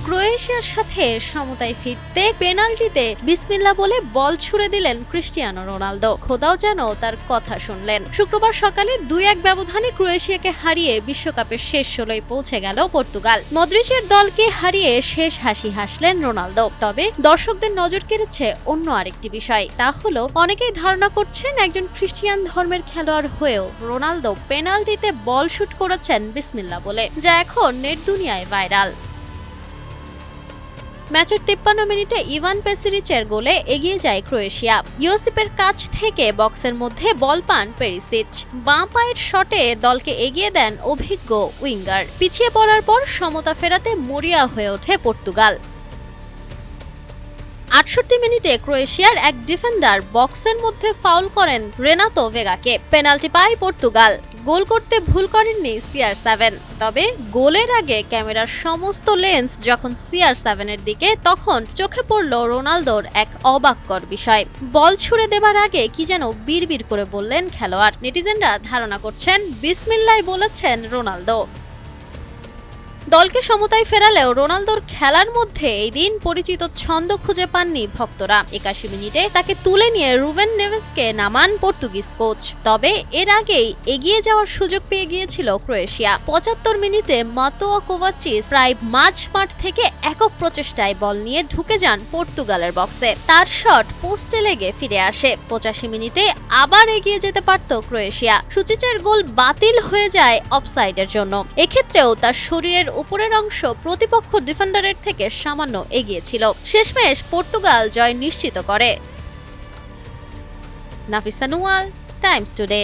ক্রোয়েশিয়ার সাথে সমতায় ফিরতে পেনাল্টিতে বিসমিল্লাহ বলে বল ছুড়ে দিলেন ক্রিস্টিয়ানো রোনালদো। খোদাও যেন তার কথা শুনলেন। শুক্রবার সকালে 2-1 ব্যবধানে ক্রোয়েশিয়াকে হারিয়ে বিশ্বকাপের শেষ 16-য় পৌঁছে গেল পর্তুগাল। মদ্রিচের দলকে হারিয়ে শেষ হাসি হাসলেন রোনালদো। তবে দর্শকদের নজর কেড়েছে অন্য আরেকটি বিষয়। তা হলো, অনেকেই ধারণা করছেন একজন খ্রিস্টান ধর্মের খেলোয়াড় হয়েও রোনালদো পেনাল্টিতে বল শুট করেছেন বিসমিল্লাহ বলে, যা এখন নেট দুনিয়ায় ভাইরাল। ম্যাচের 53 মিনিটে ইভান পেসিরিচের গোলে এগিয়ে যায় ক্রোয়েশিয়া। ইউসিপের কাছ থেকে বক্সের মধ্যে বল পান পেরিসিচ। বাঁ পায়ের শটে দলকে এগিয়ে দেন অভিজ্ঞ উইঙ্গার। পিছিয়ে পড়ার পর সমতা ফেরাতে মরিয়া হয়ে ওঠে পর্তুগাল। 68 মিনিটে ক্রোয়েশিয়ার এক ডিফেন্ডার বক্সের মধ্যে ফাউল করেন রেনাতো ভেগাকে। পেনাল্টি পায় পর্তুগাল। গোল করতে ভুল করেননি CR7। তবে গোলের আগে ক্যামেরার সমস্ত লেন্স যখন CR7 এর দিকে, তখন চোখে পড়ল রোনালদোর এক অবাককর বিষয়। বল ছুড়ে দেবার আগে কি যেন বিড়বিড় করে বললেন খেলোয়াড়। নেটিজেনরা ধারণা করছেন বিসমিল্লাহ বলেছেন রোনালদো। দলকে সমতায় ফেরালেও রোনালদোর খেলার মধ্যে এই দিন পরিচিত ছন্দ খুঁজে পাননি ভক্তরা। 81 মিনিটে তাকে তুলে নিয়ে রুবেন নেভেসকে নামান পর্তুগিজ কোচ। তবে এর আগেই এগিয়ে যাওয়ার সুযোগ পেয়ে গিয়েছিল ক্রোয়েশিয়া। 75 মিনিটে মাতোয়া কোভাচিচ প্রায় মাঝ মাঠ থেকে একক প্রচেষ্টায় বল নিয়ে ঢুকে যান পর্তুগালের বক্সে। তার শট পোস্টে লেগে ফিরে আসে। 85 মিনিটে আবার এগিয়ে যেতে পারত ক্রোয়েশিয়া। সুচিচের গোল বাতিল হয়ে যায় অফসাইডের জন্য। এক্ষেত্রেও তার শরীরের উপরের অংশ প্রতিপক্ষ ডিফেন্ডারের থেকে সামান্য এগিয়ে ছিল। শেষমেশ পর্তুগাল জয় নিশ্চিত করে। Nafisa Nuyal, Times today.